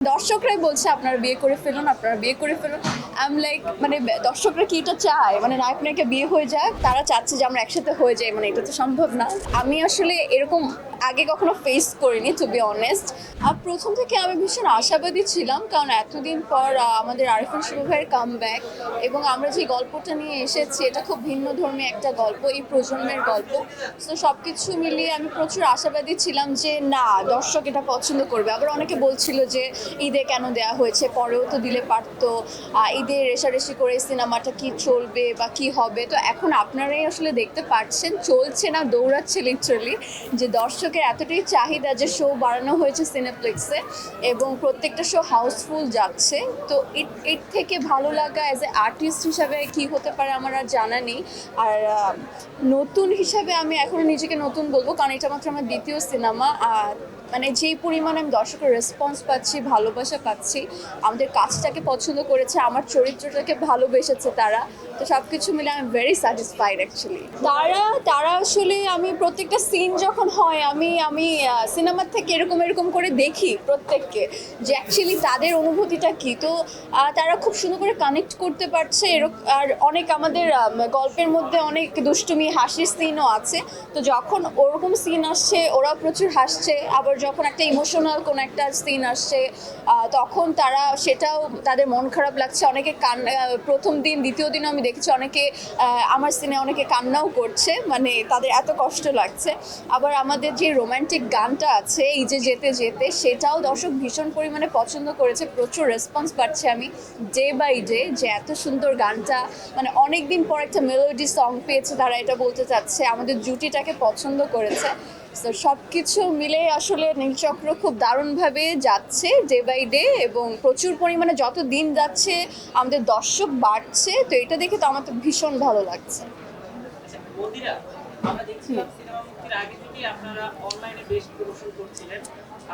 দর্শকরাই বলছে আপনারা বিয়ে করে ফেলুন, আপনারা বিয়ে করে ফেলুন। আই এম লাইক, মানে দর্শকরা কি এটা চায়, মানে নায়ক নায়িকা বিয়ে হয়ে যাক, তারা চাচ্ছে যে আমরা একসাথে হয়ে যাই, মানে এটা তো সম্ভব না। আমি আসলে এরকম আগে কখনো ফেস করিনি, টু বি অনেস্ট। আর প্রথম থেকে আমি ভীষণ আশাবাদী ছিলাম, কারণ এতদিন পর আমাদের আরিফিন শুভ ভাইয়ের কামব্যাক, এবং আমরা যে গল্পটা নিয়ে এসেছি এটা খুব ভিন্ন ধর্মী একটা গল্প, এই প্রজন্মের গল্প। তো সব কিছু মিলিয়ে আমি প্রচুর আশাবাদী ছিলাম যে না, দর্শক এটা পছন্দ করবে। আবার অনেকে বলছিল যে ঈদে কেন দেওয়া হয়েছে, পরেও তো দিলে পারতো, ঈদে রেশারেশি করে সিনেমাটা কি চলবে বা কি হবে। তো এখন আপনারাই আসলে দেখতে পাচ্ছেন চলছে না, দৌড়াচ্ছে লিটারালি, যে দর্শকের এতটাই চাহিদা যে শো বাড়ানো হয়েছে সিনেপ্লেক্সে এবং প্রত্যেকটা শো হাউসফুল যাচ্ছে। তো এর থেকে ভালো লাগা অ্যাজ এ আর্টিস্ট হিসাবে কি হতে পারে আমার আর জানা নেই। আর নতুন হিসাবে আমি এখনও নিজেকে নতুন বলবো, কারণ এটা মাত্র আমার দ্বিতীয় সিনেমা। মানে যেই পরিমাণে আমি দর্শকের রেসপন্স পাচ্ছি, ভালোবাসা পাচ্ছি, আমাদের কাজটাকে পছন্দ করেছে, আমার চরিত্রটাকে ভালোবেসেছে তারা। তো সব কিছু মিলে আমি ভেরি স্যাটিসফাইড অ্যাকচুয়ালি। তারা আসলে আমি প্রত্যেকটা সিন যখন হয় আমি সিনেমার থেকে এরকম করে দেখি প্রত্যেককে, যে অ্যাকচুয়ালি তাদের অনুভূতিটা কী। তো তারা খুব সুন্দর করে কানেক্ট করতে পারছে। আর অনেক আমাদের গল্পের মধ্যে অনেক দুষ্টুমি হাসির সিনও আছে। তো যখন ওরকম সিন আসছে ওরা প্রচুর হাসছে, আবার যখন একটা ইমোশনাল কোনো একটা সিন আসছে তখন তারা সেটাও তাদের মন খারাপ লাগছে। অনেকে প্রথম দিন দ্বিতীয় দিনও আমি দেখেছি অনেকে আমার সিনে অনেকে কান্নাও করছে, মানে তাদের এত কষ্ট লাগছে। আবার আমাদের যে রোম্যান্টিক গানটা আছে এই যে যেতে যেতে, সেটাও দর্শক ভীষণ পরিমাণে পছন্দ করেছে, প্রচুর রেসপন্স পাচ্ছে আমি ডে বাই ডে, যে এত সুন্দর গানটা, মানে অনেক দিন পর একটা মেলোডি সং পেয়েছে তারা, এটা বলতে চাচ্ছে আমাদের জুটিটাকে পছন্দ করেছে। তো সব কিছু মিলে আসলে নীলচক্র খুব দারুণভাবে যাচ্ছে ডে বাই ডে, এবং প্রচুর পরিমাণে যত দিন যাচ্ছে আমাদের দর্শক বাড়ছে। তো এটা দেখে তো আমার তো ভীষণ ভালো লাগছে। আমরা দেখছিলাম সিনেমা মুক্তির আগে থেকেই আপনারা অনলাইনে বেশ প্রমোশন করছিলেন।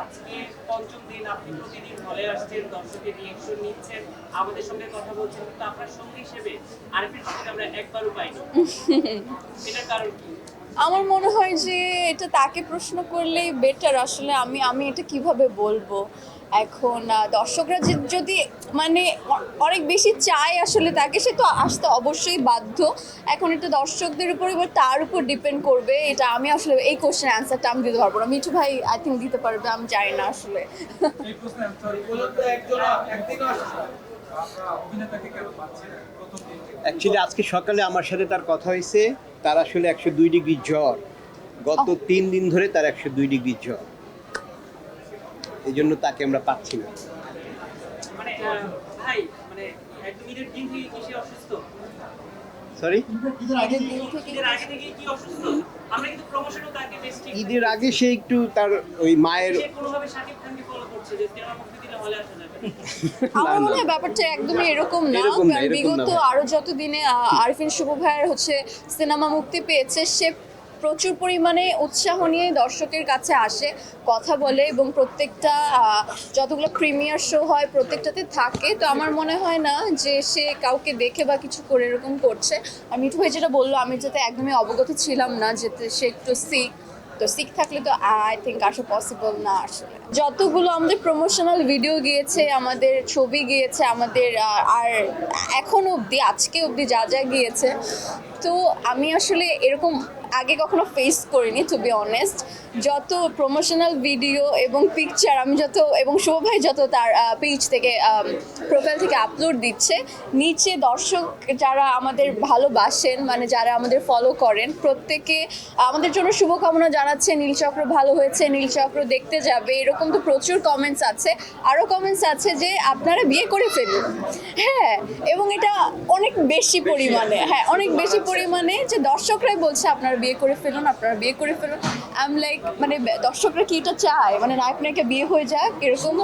আজকে পঞ্চম দিন, আপনি প্রতিদিন হলে আসছেন, দর্শকের রিঅ্যাকশন নিচ্ছেন, আমাদের সঙ্গে কথা বলছেন, কিন্তু আপনার সঙ্গী হিসেবে আরিফিন শুভকে আমরা একবারও পাইনি। এটার কারণ কি? আমার মনে হয় যে এটা তাকে প্রশ্ন করলেই বেটার। আসলে আমি এটা কিভাবে বলবো এখন। দর্শকরা যদি মানে অনেক বেশি চায় আসলে তাকে, সে তো আসতে অবশ্যই বাধ্য। এখন এটা দর্শকদের উপর এবার তার উপর ডিপেন্ড করবে। এটা আমি আসলে এই কোশ্চেন অ্যান্সারটা আমি দিতে পারবো না। মিঠু ভাই আই থিঙ্ক দিতে পারবে, আমি জানি না আসলে। অ্যাকচুয়ালি আজকে সকালে আমার সাথে তার কথা হয়েছে, তার আসলে 102 ডিগ্রি জ্বর, গত 3 দিন ধরে তার 102 ডিগ্রি জ্বর, এই জন্য তাকে আমরা পাচ্ছি না। মানে ভাই, মানে একদম ঈদের দিন থেকে কি সে অসুস্থ? সরি, ঈদের আগে থেকে কি অসুস্থ? আমরা কিন্তু প্রমোশনও তাকে বেশ ঠিক ঈদের আগে সে একটু তার ওই মায়ের সে কোনোভাবে শাকিব খানকে ফলো করছে যে সিনেমা মুক্তি দিলে হলে আসা যাবে। আমার মনে হয় ব্যাপারটা একদমই এরকম না। কারণ বিগত আরো যত দিনে আরিফিন শুভ ভাইয়ের হচ্ছে সিনেমা মুক্তি পেয়েছে, সে প্রচুর পরিমাণে উৎসাহ নিয়ে দর্শকের কাছে আসে, কথা বলে, এবং প্রত্যেকটা যতগুলো প্রিমিয়ার শো হয় প্রত্যেকটাতে থাকে। তো আমার মনে হয় না যে সে কাউকে দেখে বা কিছু করে এরকম করছে। আর মিঠু ভাই যেটা বললো, আমি যাতে একদমই অবগত ছিলাম না, যেতে সে একটু সিক। তো সিক থাকলে তো আই থিঙ্ক আসা পসিবল না আসলে। যতগুলো আমাদের প্রমোশনাল ভিডিও গিয়েছে, আমাদের ছবি গিয়েছে, আমাদের আর এখনও অবধি আজকে অবধি যা যা গিয়েছে, তো আমি আসলে এরকম আগে কখনো ফেস করিনি, টু বি অনেস্ট। যত প্রমোশনাল ভিডিও এবং পিকচার আমি এবং শুভ ভাই যত তার পেজ থেকে প্রোফাইল থেকে আপলোড দিচ্ছে, নিচে দর্শক যারা আমাদের ভালোবাসেন, মানে যারা আমাদের ফলো করেন, প্রত্যেকে আমাদের জন্য শুভকামনা জানাচ্ছে, নীলচক্র ভালো হয়েছে, নীলচক্র দেখতে যাবে, এরকম তো প্রচুর কমেন্টস আছে। আরও কমেন্টস আছে যে আপনারা বিয়ে করে ফেলুন। হ্যাঁ, এবং এটা অনেক বেশি পরিমাণে, হ্যাঁ অনেক বেশি পরিমাণে, যে দর্শকরাই বলছে আপনারা বিয়ে করে ফেলুন, আপনারা বিয়ে করে ফেলুন। আই এম লাইক, মানে দর্শকরা কি এটা চায়, মানে নায়ক নায়িকা বিয়ে হয়ে যাক এরকম,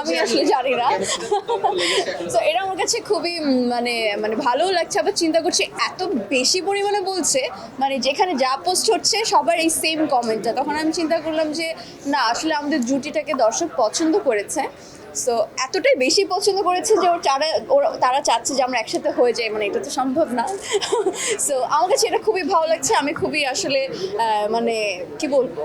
আমি আসলে জানি না। তো এটা আমার কাছে খুবই মানে মানে ভালোও লাগছে। আবার চিন্তা করছি এত বেশি পরিমাণে বলছে, মানে যেখানে যা পোস্ট হচ্ছে সবার এই সেম কমেন্টটা, তখন আমি চিন্তা করলাম যে না, আসলে আমাদের জুটিটাকে দর্শক পছন্দ করেছে। সো এতটাই বেশি পছন্দ করেছে যে তারা চাচ্ছে যে আমরা একসাথে হয়ে যাই, মানে এটা তো সম্ভব না। সো আমার কাছে এটা খুবই ভালো লাগছে। আমি খুবই আসলে মানে কি বলবো,